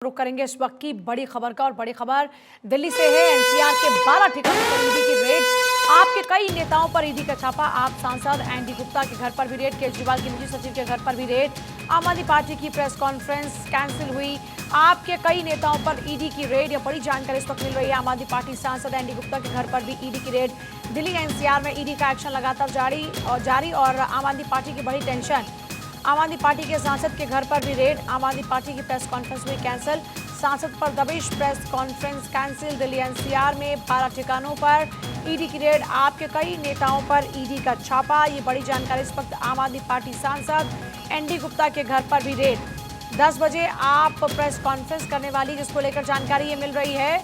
रुक करेंगे इस वक्त की बड़ी खबर का। और बड़ी खबर दिल्ली से है। एनसीआर के 12 ठिकानों पर ईडी की रेड। आपके कई नेताओं पर ईडी का छापा। आप सांसद एनडी गुप्ता के घर पर भी रेड, केजरीवाल के निजी सचिव के घर पर भी रेड। आम आदमी पार्टी की प्रेस कॉन्फ्रेंस कैंसिल हुई। आपके कई नेताओं पर ईडी की रेड। यह बड़ी जानकारी इस वक्त मिल रही है। आम आदमी पार्टी सांसद एनडी गुप्ता के घर पर भी ईडी की रेड। दिल्ली एनसीआर में ईडी का एक्शन लगातार जारी और आम आदमी पार्टी की बड़ी टेंशन। आम आदमी पार्टी के सांसद के घर पर भी रेड। आम आदमी पार्टी की प्रेस कॉन्फ्रेंस हुई कैंसिल। सांसद पर दबिश, press conference cancel. Delhi NCR में 12 ठिकानों पर ईडी की रेड। आपके कई नेताओं पर ईडी का छापा। ये बड़ी जानकारी इस वक्त। आम आदमी पार्टी सांसद एनडी गुप्ता के घर पर भी रेड। 10 बजे आप प्रेस कॉन्फ्रेंस करने वाली, जिसको लेकर जानकारी ये मिल रही है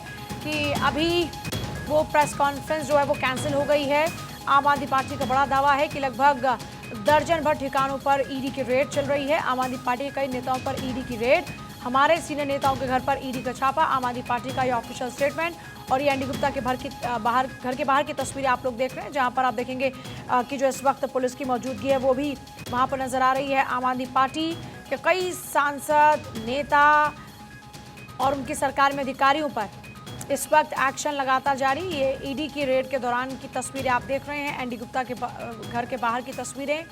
कि अभी वो प्रेस कॉन्फ्रेंस जो है वो कैंसिल हो गई है। आम आदमी पार्टी का बड़ा दावा है कि लगभग दर्जन भर ठिकानों पर ईडी की रेड चल रही है। आम आदमी पार्टी के कई नेताओं पर ईडी की रेड। हमारे सीनियर नेताओं के घर पर ईडी का छापा। आम आदमी पार्टी का ये ऑफिशियल स्टेटमेंट। और ये एनडी गुप्ता के घर के बाहर की तस्वीरें आप लोग देख रहे हैं, जहां पर आप देखेंगे कि जो इस वक्त पुलिस की मौजूदगी है वो भी वहां पर नजर आ रही है। आम आदमी पार्टी के कई सांसद, नेता और उनकी सरकार में अधिकारियों पर इस वक्त एक्शन लगातार जारी। ये ईडी की रेड के दौरान की तस्वीरें आप देख रहे हैं। एनडी गुप्ता के घर के बाहर की तस्वीरें,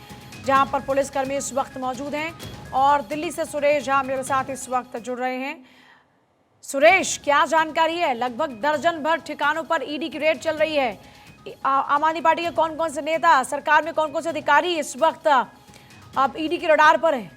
जहां पर पुलिसकर्मी इस वक्त मौजूद हैं। और दिल्ली से सुरेश झा मेरे साथ इस वक्त जुड़ रहे हैं। सुरेश, क्या जानकारी है? लगभग दर्जन भर ठिकानों पर ईडी की रेड चल रही है। आम आदमी पार्टी के कौन कौन से नेता, सरकार में कौन कौन से अधिकारी इस वक्त अब ईडी की रडार पर है?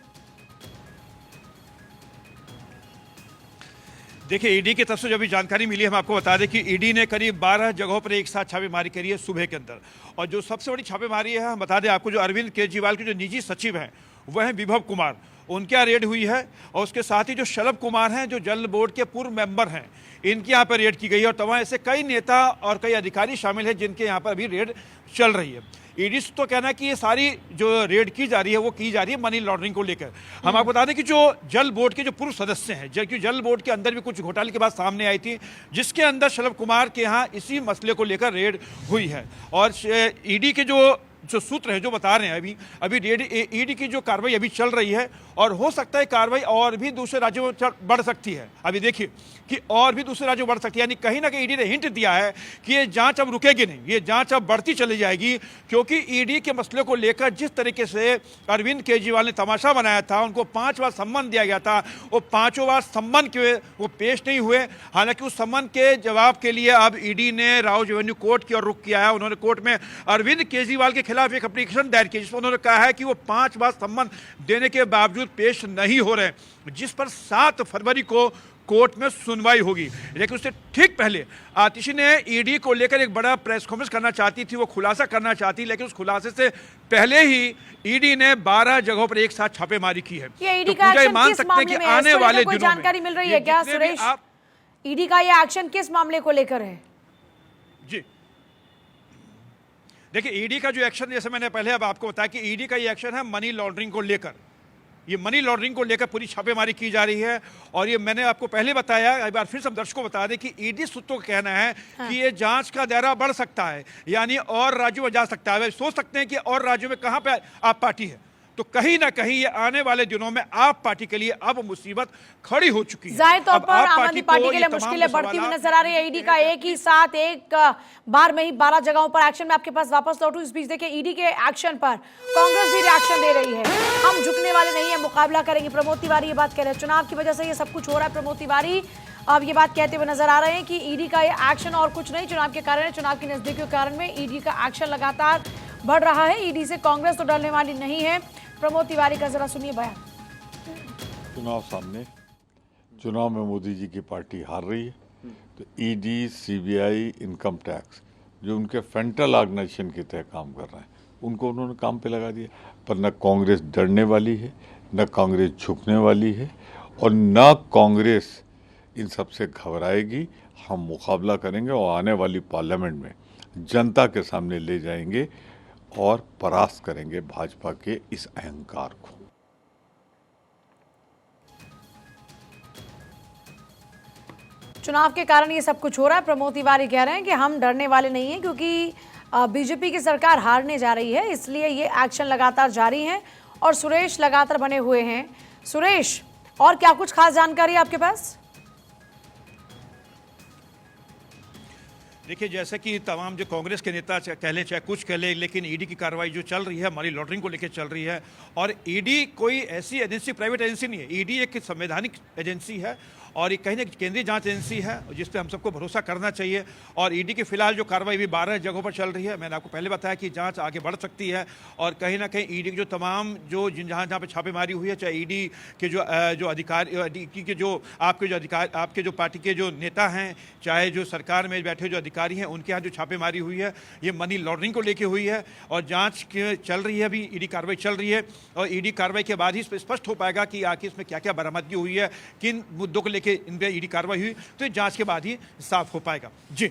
देखिए, ईडी की तरफ से जो भी जानकारी मिली है, हम आपको बता दें कि ईडी ने करीब 12 जगहों पर एक साथ छापेमारी करी है सुबह के अंदर। और जो सबसे बड़ी छापेमारी है, हम बता दें आपको, जो अरविंद केजरीवाल के जो निजी सचिव हैं वह हैं विभव कुमार, उनके यहाँ रेड हुई है। और उसके साथ ही जो शलभ कुमार हैं, जो जल बोर्ड के पूर्व मेंबर हैं, इनके यहाँ पर रेड की गई है। और तमाम ऐसे कई नेता और कई अधिकारी शामिल हैं जिनके यहाँ पर अभी रेड चल रही है। ईडी तो कहना है कि ये सारी जो रेड की जा रही है वो की जा रही है मनी लॉन्ड्रिंग को लेकर। हम आपको बता दें कि जो जल बोर्ड के जो पूर्व सदस्य हैं, जबकि जल बोर्ड के अंदर भी कुछ घोटाले की बात सामने आई थी, जिसके अंदर शलभ कुमार के यहाँ इसी मसले को लेकर रेड हुई है। और ईडी के जो सूत्र है जो बता रहे हैं अभी रेड ईडी की जो कार्रवाई अभी चल रही है। और हो सकता है कार्रवाई और भी दूसरे राज्यों में बढ़ सकती है। अभी देखिए कि और भी दूसरे राज्यों में बढ़ सकती है, यानी कहीं ना कहीं ईडी ने हिंट दिया है कि ये जांच अब रुकेगी नहीं, ये जांच अब बढ़ती चली जाएगी। क्योंकि ईडी के मसले को लेकर जिस तरीके से अरविंद केजरीवाल ने तमाशा बनाया था, उनको 5 बार सम्मन दिया गया था, वो 5 बार सम्मन के वो पेश नहीं हुए। हालांकि उस सम्मन के जवाब के लिए अब ईडी ने राउज एवेन्यू कोर्ट की ओर रुख किया है। उन्होंने कोर्ट में अरविंद केजरीवाल के खिलाफ एक एप्लीकेशन दायर की, जिसमें उन्होंने कहा है कि वो 5 बार सम्मन देने के बावजूद पेश नहीं हो रहे, जिस पर 7 फरवरी को कोर्ट में सुनवाई होगी। लेकिन उससे ठीक पहले आतिशी ने ईडी को लेकर एक बड़ा प्रेस कॉन्फ्रेंस करना चाहती थी, वो खुलासा करना चाहती, लेकिन उस खुलासे से पहले ही ईडी ने 12 जगहों पर एक साथ छापेमारी की है। ये ईडी का एक्शन मान किस सकते हैं कि मामले में आने वाले दिनों में जानकारी मिल रही है क्या सुरेश? ईडी का ये एक्शन किस मामले को लेकर है? जी देखिए, ईडी का जो एक्शन, जैसे मैंने पहले अब आपको बताया कि ईडी का ये एक्शन है मनी लॉन्ड्रिंग को लेकर। ये मनी लॉन्ड्रिंग को लेकर पूरी छापेमारी की जा रही है। और ये मैंने आपको पहले बताया, एक बार फिर से हम दर्शकों को बता दें कि ईडी सूत्रों का कहना है कि ये जांच का दायरा बढ़ सकता है, यानी और राज्यों में जा सकता है। वे सोच सकते हैं कि और राज्यों में कहां पे आप पार्टी है, तो कहीं ना कहीं ये आने वाले दिनों में आप पार्टी के लिए अब मुसीबत खड़ी हो चुकी है। जाहिर तौर पर आम आदमी पार्टी के लिए मुश्किलें बढ़ती हुई नजर आ रही है। ईडी का एक ही साथ एक बार में ही 12 जगहों पर एक्शन। में आपके पास वापस लौटूं, इस बीच देखिए ईडी के एक्शन पर कांग्रेस भी रिएक्शन दे रही है। हम झुकने वाले नहीं है, मुकाबला करेंगे। प्रमोद तिवारी ये बात कह रहे हैं। चुनाव की वजह से ये सब कुछ हो रहा है। प्रमोद तिवारी अब ये बात कहते हुए नजर आ रहे हैं कि ईडी का ये एक्शन और कुछ नहीं, चुनाव के कारण है। चुनाव की नजदीकी के कारण में ईडी का एक्शन लगातार बढ़ रहा है। ईडी से कांग्रेस तो डरने वाली नहीं है। प्रमोद तिवारी का जरा सुनिए बयान। चुनाव सामने, चुनाव में मोदी जी की पार्टी हार रही है, तो ईडी, सीबीआई, इनकम टैक्स जो उनके फ्रंटल ऑर्गेनाइजेशन के तहत काम कर रहे हैं, उनको उन्होंने काम पे लगा दिया। पर न कांग्रेस डरने वाली है, न कांग्रेस झुकने वाली है, और न कांग्रेस इन सबसे घबराएगी। हम मुकाबला करेंगे और आने वाली पार्लियामेंट में जनता के सामने ले जाएंगे और परास्त करेंगे भाजपा के इस अहंकार को। चुनाव के कारण ये सब कुछ हो रहा है। प्रमोद तिवारी कह रहे हैं कि हम डरने वाले नहीं हैं, क्योंकि बीजेपी की सरकार हारने जा रही है, इसलिए ये एक्शन लगातार जारी है। और सुरेश लगातार बने हुए हैं। सुरेश, और क्या कुछ खास जानकारी है आपके पास? देखिए, जैसे कि तमाम जो कांग्रेस के नेता कह लें चाहे कुछ कह लें, लेकिन ईडी की कार्रवाई जो चल रही है मनी लॉन्ड्रिंग को लेकर चल रही है। और ईडी कोई ऐसी एजेंसी, प्राइवेट एजेंसी नहीं है। ईडी एक संवैधानिक एजेंसी है और ये कहीं ना केंद्रीय जांच एजेंसी है जिस पे हम सबको भरोसा करना चाहिए। और ईडी की फिलहाल जो कार्रवाई भी 12 जगहों पर चल रही है, मैंने आपको पहले बताया कि जांच आगे बढ़ सकती है। और कहीं ना कहीं ईडी की जो तमाम जो जहाँ जहाँ पे छापेमारी हुई है, चाहे ईडी के जो अधिकारी के जो आपके जो पार्टी के जो नेता हैं, चाहे जो सरकार में बैठे जो अधिकारी हैं, उनके यहाँ जो छापेमारी हुई है ये मनी लॉन्ड्रिंग को लेके हुई है। और जांच चल रही है, अभी ईडी कार्रवाई चल रही है और ईडी कार्रवाई के बाद ही स्पष्ट हो पाएगा कि आखिर इसमें क्या क्या बरामदगी हुई है, किन मुद्दों को लेके इन पे ईडी कार्रवाई हुई। तो जांच के बाद ही साफ हो पाएगा। जी,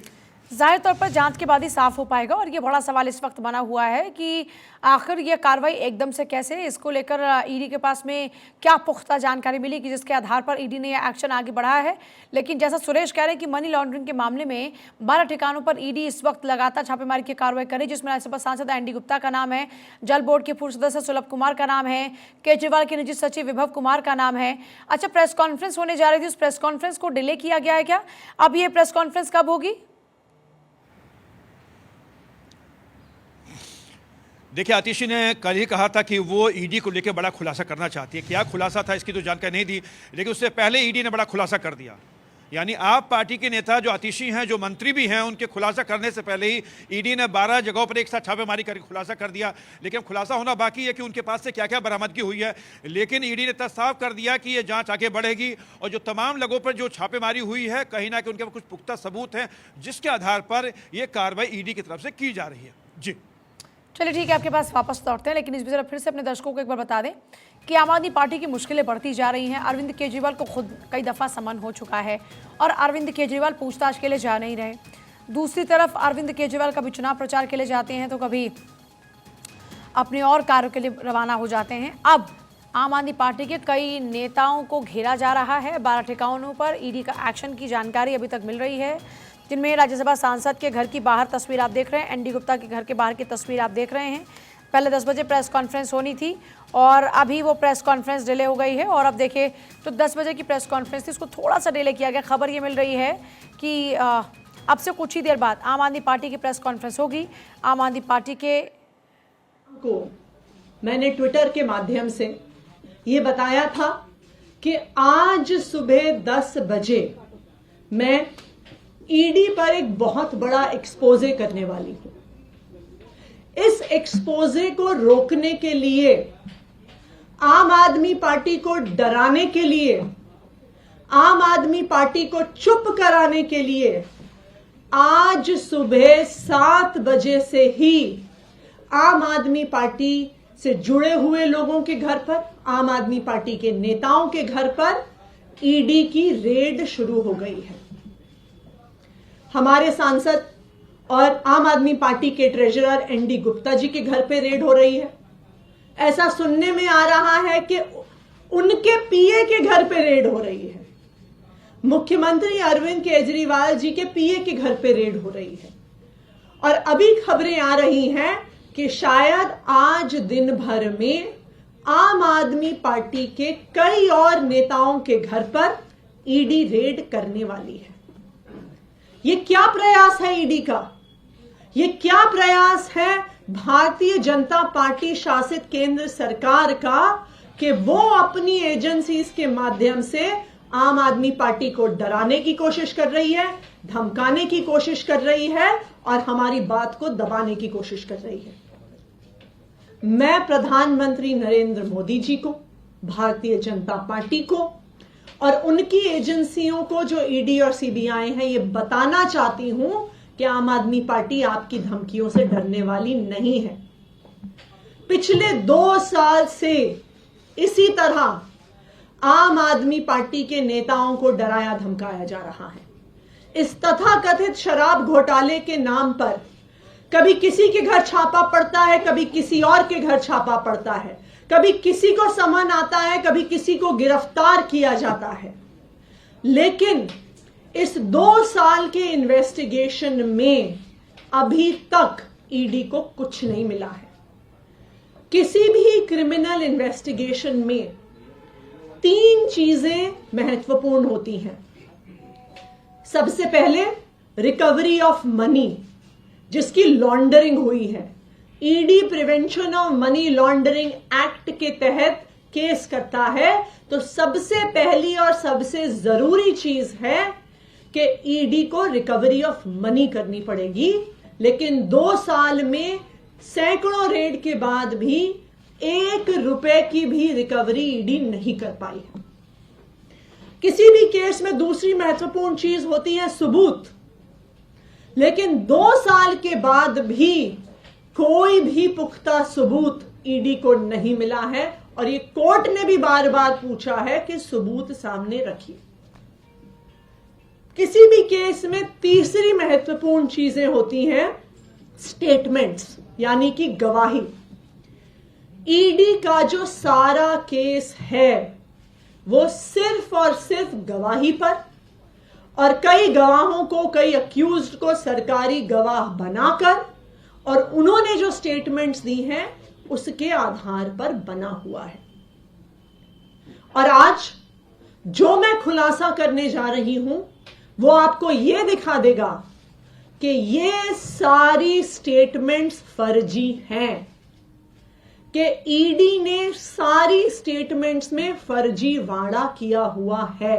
जाहिर तौर पर जांच के बाद ही साफ हो पाएगा। और ये बड़ा सवाल इस वक्त बना हुआ है कि आखिर ये कार्रवाई एकदम से कैसे, इसको लेकर ईडी के पास में क्या पुख्ता जानकारी मिली कि जिसके आधार पर ईडी ने यह एक्शन आगे बढ़ाया है। लेकिन जैसा सुरेश कह रहे हैं कि मनी लॉन्ड्रिंग के मामले में 12 ठिकानों पर ईडी इस वक्त लगातार छापेमारी की कार्रवाई करे, जिसमें राज्यसभा सांसद एनडी गुप्ता का नाम है, जल बोर्ड के पूर्व सदस्य सुलभ कुमार का नाम है, केजरीवाल के निजी सचिव विभव कुमार का नाम है। अच्छा, प्रेस कॉन्फ्रेंस होने जा रही थी, उस प्रेस कॉन्फ्रेंस को डिले किया गया है क्या? अब ये प्रेस कॉन्फ्रेंस कब होगी? देखिए, आतिशी ने कल ही कहा था कि वो ईडी को लेकर बड़ा खुलासा करना चाहती है। क्या खुलासा था इसकी तो जानकारी नहीं दी, लेकिन उससे पहले ईडी ने बड़ा खुलासा कर दिया। यानी आप पार्टी के नेता जो आतिशी हैं, जो मंत्री भी हैं, उनके खुलासा करने से पहले ही ईडी ने 12 जगहों पर एक साथ छापेमारी करके खुलासा कर दिया। लेकिन खुलासा होना बाकी है कि उनके पास से क्या क्या बरामदगी हुई है। लेकिन ईडी ने तब साफ कर दिया कि ये जांच आगे बढ़ेगी और जो तमाम लोगों पर जो छापेमारी हुई है, कहीं ना कहीं उनके पास कुछ पुख्ता सबूत हैं जिसके आधार पर यह कार्रवाई ईडी की तरफ से की जा रही है। जी, चलिए ठीक है, आपके पास वापस लौटते हैं। लेकिन इस बीच फिर से अपने दर्शकों को एक बार बता दें कि आम आदमी पार्टी की मुश्किलें बढ़ती जा रही हैं। अरविंद केजरीवाल को खुद कई दफ़ा समन हो चुका है और अरविंद केजरीवाल पूछताछ के लिए जा नहीं रहे। दूसरी तरफ अरविंद केजरीवाल कभी चुनाव प्रचार के लिए जाते हैं तो कभी अपने और कार्यों के लिए रवाना हो जाते हैं। अब आम आदमी पार्टी के कई नेताओं को घेरा जा रहा है। 12 ठिकानों पर ईडी का एक्शन की जानकारी अभी तक मिल रही है, जिनमें राज्यसभा सांसद के घर की बाहर तस्वीर आप देख रहे हैं, एनडी गुप्ता के घर के बाहर की तस्वीर आप देख रहे हैं। पहले 10 बजे प्रेस कॉन्फ्रेंस होनी थी और अभी वो प्रेस कॉन्फ्रेंस डिले हो गई है। और अब देखिए, तो 10 बजे की प्रेस कॉन्फ्रेंस थी, उसको थोड़ा सा डिले किया गया। खबर ये मिल रही है कि अब से कुछ ही देर बाद आम आदमी पार्टी की प्रेस कॉन्फ्रेंस होगी। आम आदमी पार्टी के को मैंने ट्विटर के माध्यम से ये बताया था कि आज सुबह 10 बजे मैं ईडी पर एक बहुत बड़ा एक्सपोजे करने वाली हूं। इस एक्सपोजे को रोकने के लिए, आम आदमी पार्टी को डराने के लिए, आम आदमी पार्टी को चुप कराने के लिए आज सुबह 7 बजे से ही आम आदमी पार्टी से जुड़े हुए लोगों के घर पर, आम आदमी पार्टी के नेताओं के घर पर ईडी की रेड शुरू हो गई है। हमारे सांसद और आम आदमी पार्टी के ट्रेजरर एनडी गुप्ता जी के घर पे रेड हो रही है। ऐसा सुनने में आ रहा है कि उनके पीए के घर पे रेड हो रही है। मुख्यमंत्री अरविंद केजरीवाल जी के पीए के घर पे रेड हो रही है। और अभी खबरें आ रही हैं कि शायद आज दिन भर में आम आदमी पार्टी के कई और नेताओं के घर पर ईडी रेड करने वाली है। ये क्या प्रयास है ईडी का? ये क्या प्रयास है भारतीय जनता पार्टी शासित केंद्र सरकार का कि वो अपनी एजेंसीज के माध्यम से आम आदमी पार्टी को डराने की कोशिश कर रही है, धमकाने की कोशिश कर रही है और हमारी बात को दबाने की कोशिश कर रही है। मैं प्रधानमंत्री नरेंद्र मोदी जी को, भारतीय जनता पार्टी को और उनकी एजेंसियों को जो ईडी और सीबीआई हैं, ये बताना चाहती हूं कि आम आदमी पार्टी आपकी धमकियों से डरने वाली नहीं है। पिछले 2 साल से इसी तरह आम आदमी पार्टी के नेताओं को डराया धमकाया जा रहा है। इस तथाकथित शराब घोटाले के नाम पर कभी किसी के घर छापा पड़ता है, कभी किसी और के घर छापा पड़ता है, कभी किसी को समन आता है, कभी किसी को गिरफ्तार किया जाता है। लेकिन इस 2 साल के इन्वेस्टिगेशन में अभी तक ईडी को कुछ नहीं मिला है। किसी भी क्रिमिनल इन्वेस्टिगेशन में 3 चीजें महत्वपूर्ण होती हैं। सबसे पहले रिकवरी ऑफ मनी, जिसकी लॉन्ड्रिंग हुई है। ED prevention of money laundering act के तहत केस करता है तो सबसे पहली और सबसे जरूरी चीज है कि ईडी को रिकवरी ऑफ मनी करनी पड़ेगी। लेकिन 2 साल में सैकड़ों रेड के बाद भी 1 रुपए की भी रिकवरी ईडी नहीं कर पाई है। किसी भी केस में दूसरी महत्वपूर्ण चीज होती है सबूत, लेकिन 2 साल के बाद भी कोई भी पुख्ता सबूत ईडी को नहीं मिला है और ये कोर्ट ने भी बार बार पूछा है कि सबूत सामने रखिए। किसी भी केस में तीसरी महत्वपूर्ण चीजें होती हैं स्टेटमेंट्स, यानी कि गवाही। ईडी का जो सारा केस है वो सिर्फ और सिर्फ गवाही पर, और कई गवाहों को, कई अक्यूज्ड को सरकारी गवाह बनाकर और उन्होंने जो स्टेटमेंट्स दी हैं उसके आधार पर बना हुआ है। और आज जो मैं खुलासा करने जा रही हूं वो आपको यह दिखा देगा कि ये सारी स्टेटमेंट्स फर्जी हैं, कि ईडी ने सारी स्टेटमेंट्स में फर्जीवाड़ा किया हुआ है।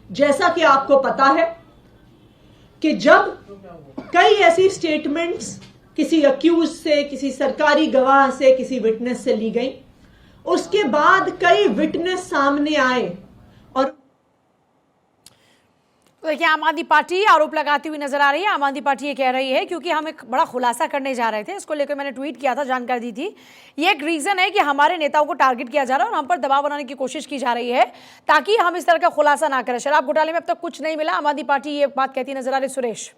जैसा कि आपको पता है कि जब कई ऐसी स्टेटमेंट्स किसी अक्यूज से, किसी सरकारी गवाह से, किसी विटनेस से ली गई, उसके बाद कई विटनेस सामने आए और तो देखिए आम आदमी पार्टी आरोप लगाती हुई नजर आ रही है। आम आदमी पार्टी ये कह रही है क्योंकि हम एक बड़ा खुलासा करने जा रहे थे, इसको लेकर मैंने ट्वीट किया था, जानकारी दी थी। ये एक रीजन है कि हमारे नेताओं को टारगेट किया जा रहा है और हम पर दबाव बनाने की कोशिश की जा रही है ताकि हम इस तरह का खुलासा ना करें। शराब घोटाले में अब तक कुछ नहीं मिला, आम आदमी पार्टी ये बात कहती नजर आ रही। सुरेश,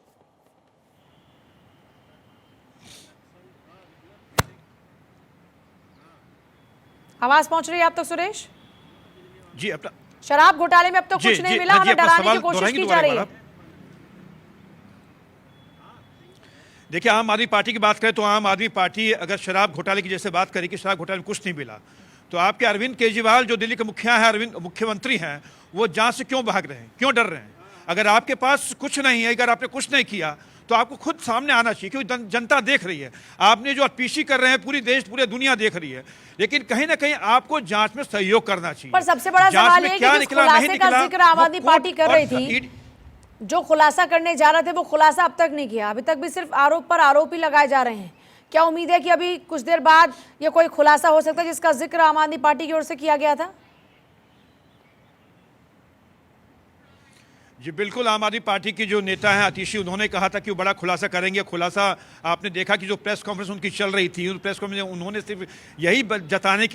आवाज पहुंच रही है आप तक? सुरेश जी, अपना शराब घोटाले में अब तक कुछ नहीं मिला, हमें डराने की कोशिश की जा रही है। देखिए, आम आदमी पार्टी की बात करें तो आम आदमी पार्टी अगर शराब घोटाले की जैसे बात करें कि शराब घोटाले में कुछ नहीं मिला, तो आपके अरविंद केजरीवाल जो दिल्ली के मुख्यमंत्री हैं, वो जांच से क्यों भाग रहे हैं, क्यों डर रहे हैं? अगर आपके पास कुछ नहीं है, अगर आपने कुछ नहीं किया तो आपको खुद सामने आना चाहिए, क्योंकि जनता देख रही है। आपने जो पीसी कर रहे हैं पूरी दुनिया देख रही है, लेकिन कहीं ना कहीं आपको जांच में सहयोग करना चाहिए। पर सबसे बड़ा सवाल है कि जिस खुलासे का जिक्र आम आदमी पार्टी कर रही थी, जो खुलासा करने जा रहे थे वो खुलासा अब तक नहीं किया। अभी तक भी सिर्फ आरोप पर आरोप ही लगाए जा रहे हैं। क्या उम्मीद है कि अभी कुछ देर बाद ये कोई खुलासा हो सकता है जिसका जिक्र आम आदमी पार्टी की ओर से किया गया था? जी बिल्कुल, आम आदमी पार्टी के जो नेता हैं आतिशी, उन्होंने कहा था कि वो बड़ा खुलासा करेंगे। खुलासा आपने देखा कि जो प्रेस कॉन्फ्रेंस उनकी चल रही थी, उन प्रेस कॉन्फ्रेंस में उन्होंने सिर्फ यही बताने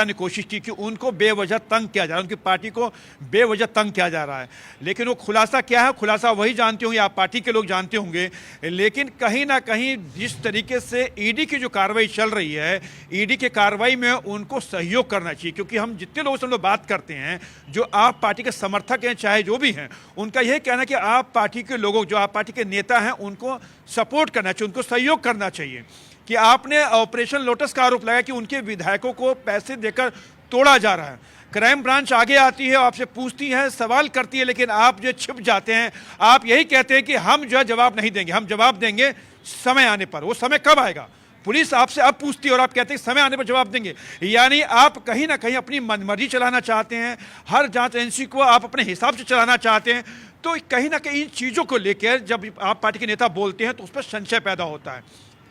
की कोशिश की कि उनको बेवजह तंग किया जा रहा है, उनकी पार्टी को बेवजह तंग किया जा रहा है। लेकिन वो खुलासा क्या है, खुलासा वही जानते होंगे, आप पार्टी के लोग जानते होंगे। लेकिन कहीं ना कहीं जिस तरीके से ईडी की जो कार्रवाई चल रही है, ईडी के कार्रवाई में उनको सहयोग करना चाहिए, क्योंकि हम जितने लोगों से हम लोग बात करते हैं, जो आप पार्टी के समर्थक हैं चाहे जो भी हैं, उनका यह कहना है कि आप पार्टी के लोगों, जो आप पार्टी के नेता हैं, उनको सपोर्ट करना चाहिए, उनको सहयोग करना चाहिए। कि आपने ऑपरेशन लोटस का आरोप लगाया कि उनके विधायकों को पैसे देकर तोड़ा जा रहा है। क्राइम ब्रांच आगे आती है, आपसे पूछती है, सवाल करती है, लेकिन आप जो छिप जाते हैं, आप यही कहते हैं कि हम जो जवाब नहीं देंगे, हम जवाब देंगे समय आने पर। वो समय कब आएगा? पुलिस आपसे अब पूछती है और आप कहते हैं समय आने पर जवाब देंगे। यानी आप कहीं ना कहीं अपनी मनमर्जी चलाना चाहते हैं, हर जांच एजेंसी को आप अपने हिसाब से चलाना चाहते हैं। तो कहीं ना कहीं इन चीज़ों को लेकर जब आप पार्टी के नेता बोलते हैं तो उस पर संशय पैदा होता है।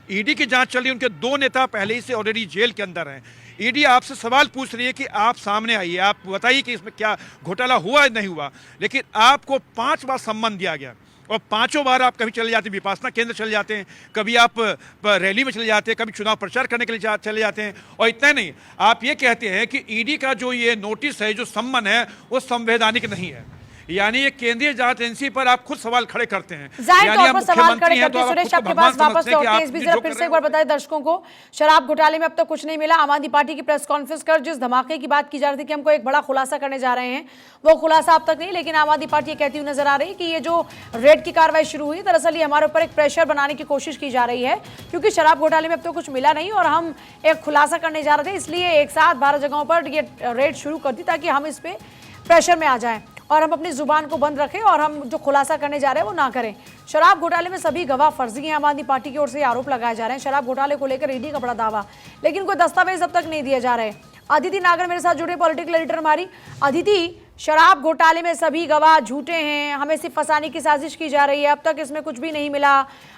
ईडी की जांच चल रही है, उनके 2 नेता पहले ही से ऑलरेडी जेल के अंदर हैं। ईडी आपसे सवाल पूछ रही है कि आप सामने आइए, आप बताइए कि इसमें क्या घोटाला हुआ या नहीं हुआ। लेकिन आपको 5 बार सम्मन दिया गया और 5 बार आप कभी चले जाते हैं विपासना केंद्र चले जाते हैं, कभी आप रैली में चले जाते हैं, कभी चुनाव प्रचार करने के लिए चले जाते हैं। और इतना नहीं, आप ये कहते हैं कि ईडी का जो ये नोटिस है, जो सम्मन है, वो संवैधानिक नहीं है। यानी ये केंद्रीय जांच एजेंसी पर आप खुद सवाल खड़े करते हैं। जाहिर यानी तौर आप पर सवाल मुख्यमंत्री खड़े हैं, करते तो हैं। आप सुरेश, खुद को आपके भगवान पास वापस समझते हैं कि लौटते हैं। आप इस बीच जो जरा कर फिर रहे से हैं एक बार वो बताएं दर्शकों को, शराब घोटाले में अब तक कुछ नहीं मिला। आम आदमी पार्टी की प्रेस कॉन्फ्रेंस कर जिस धमाके की बात की जा रही थी कि हमको एक बड़ा खुलासा करने जा रहे हैं, वो खुलासा अब तक नहीं। लेकिन आम आदमी पार्टी ये कहती हुई नजर आ रही है कि ये जो रेड की कार्रवाई शुरू हुई, दरअसल ये हमारे ऊपर एक प्रेशर बनाने की कोशिश की जा रही है, क्योंकि शराब घोटाले में अब तो कुछ मिला नहीं और हम एक खुलासा करने जा रहे थे, इसलिए एक साथ 12 जगहों पर ये रेड शुरू कर दी ताकि हम इस पे प्रेशर में आ जाएं और हम अपनी जुबान को बंद रखें और हम जो खुलासा करने जा रहे हैं वो ना करें। शराब घोटाले में सभी गवाह फर्जी हैं। आम आदमी पार्टी की ओर से आरोप लगाए जा रहे हैं शराब घोटाले को लेकर ईडी का बड़ा दावा, लेकिन कोई दस्तावेज अब तक नहीं दिए जा रहे। अदिति नागर मेरे साथ जुड़े, पॉलिटिकल एडिटर हमारी। अदिति, शराब घोटाले में सभी गवाह झूठे हैं, हमें सिर्फ फंसाने की साजिश की जा रही है, अब तक इसमें कुछ भी नहीं मिला।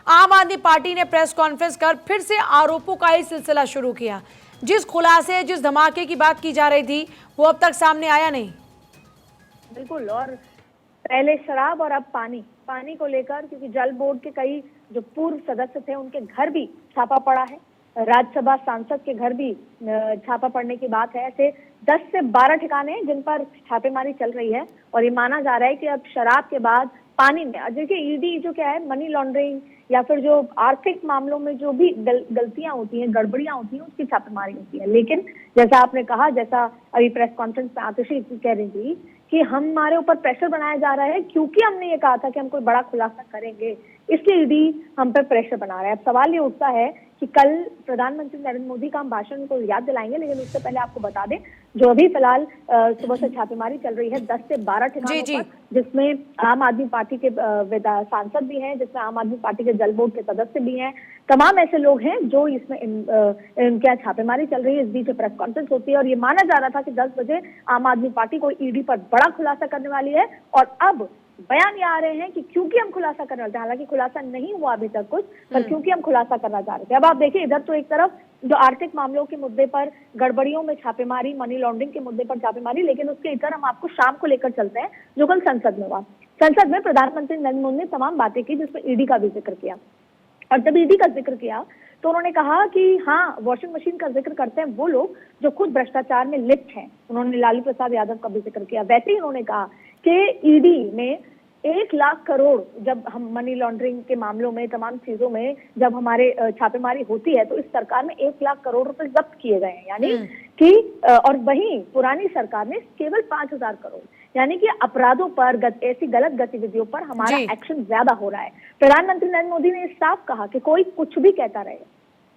आम आदमी पार्टी ने प्रेस कॉन्फ्रेंस कर फिर से आरोपों का ही सिलसिला शुरू किया। जिस खुलासे, जिस धमाके की बात की जा रही थी वो अब तक सामने आया नहीं। बिल्कुल, और पहले शराब और अब पानी को लेकर, क्योंकि जल बोर्ड के कई जो पूर्व सदस्य थे उनके घर भी छापा पड़ा है, राज्यसभा सांसद के घर भी छापा पड़ने की बात है। ऐसे 10 से 12 ठिकाने हैं जिन पर छापेमारी चल रही है और ये माना जा रहा है कि अब शराब के बाद पानी में, देखिए ईडी जो क्या है, मनी लॉन्ड्रिंग या फिर जो आर्थिक मामलों में जो भी गलतियां होती हैं, गड़बड़ियां होती हैं, उसकी छापेमारी होती है। लेकिन जैसा आपने कहा, जैसा अभी प्रेस कॉन्फ्रेंस में आतिशी कह रही थी कि हमारे ऊपर प्रेशर बनाया जा रहा है क्योंकि हमने ये कहा था कि हम कोई बड़ा खुलासा करेंगे, इसलिए ईडी हम पर प्रेशर बना रहा है। अब सवाल ये उठता है कि कल प्रधानमंत्री नरेंद्र मोदी का हम भाषण को याद दिलाएंगे, लेकिन उससे पहले आपको बता दें जो अभी फिलहाल सुबह से छापेमारी चल रही है 10 से 12 ठिकानों पर, जिसमें आम आदमी पार्टी के सांसद भी हैं, जिसमें आम आदमी पार्टी के जल बोर्ड के सदस्य भी हैं। तमाम ऐसे लोग हैं जो इसमें इनके यहाँ छापेमारी चल रही है। इस बीच प्रेस कॉन्फ्रेंस होती है और ये माना जा रहा था कि 10 बजे आम आदमी पार्टी कोई ईडी पर बड़ा खुलासा करने वाली है और अब बयान ये आ रहे हैं कि क्योंकि हम खुलासा करना चाहते हैं, हालांकि खुलासा नहीं हुआ अभी तक कुछ, पर क्योंकि हम खुलासा करना चाह रहे थे। अब आप देखिए, इधर तो एक तरफ जो आर्थिक मामलों के मुद्दे पर, गड़बड़ियों में छापेमारी, मनी लॉन्ड्रिंग के मुद्दे पर छापेमारी, लेकिन उसके इधर हम आपको शाम को लेकर चलते हैं जो कल संसद में हुआ। संसद में प्रधानमंत्री नरेंद्र मोदी ने तमाम बातें की जिसमें ईडी का भी जिक्र किया, और जब ईडी का जिक्र किया तो उन्होंने कहा कि हाँ, वॉशिंग मशीन का जिक्र करते हैं वो लोग जो खुद भ्रष्टाचार में लिप्त हैं। उन्होंने लालू प्रसाद यादव का भी जिक्र किया। वैसे ही उन्होंने कहा कि ईडी में 1 लाख करोड़, जब हम मनी लॉन्ड्रिंग के मामलों में, तमाम चीजों में जब हमारे छापेमारी होती है तो इस सरकार में 1 लाख करोड़ रुपए जब्त किए गए हैं, यानी कि और वहीं पुरानी सरकार में केवल 5,000 करोड़, यानी कि अपराधों पर, ऐसी गलत गतिविधियों पर हमारा एक्शन ज्यादा हो रहा है। प्रधानमंत्री नरेंद्र मोदी ने साफ कहा कि कोई कुछ भी कहता रहे,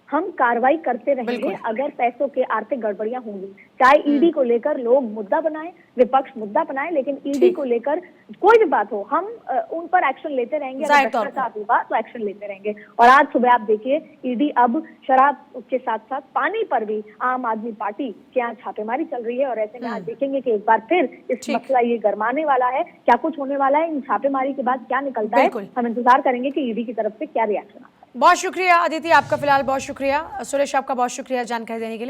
हम कार्रवाई करते रहेंगे अगर पैसों के आर्थिक गड़बड़ियां होंगी। चाहे ईडी को लेकर लोग मुद्दा बनाए, विपक्ष मुद्दा बनाए, लेकिन ईडी को लेकर कोई भी बात हो, हम उन पर एक्शन लेते रहेंगे। अगर भ्रष्टाचार हुआ तो एक्शन लेते रहेंगे। और आज सुबह आप देखिए, ईडी अब शराब के साथ साथ पानी पर भी आम आदमी पार्टी के यहाँ छापेमारी चल रही है। और ऐसे में आज देखेंगे कि एक बार फिर इस मसला ये गरमाने वाला है, क्या कुछ होने वाला है, इन छापेमारी के बाद क्या निकलता है, हम इंतजार करेंगे कि ईडी की तरफ से क्या रिएक्शन आता है। बहुत शुक्रिया अदिति आपका, फिलहाल बहुत शुक्रिया। सुरेश आपका बहुत शुक्रिया जानकारी देने के लिए।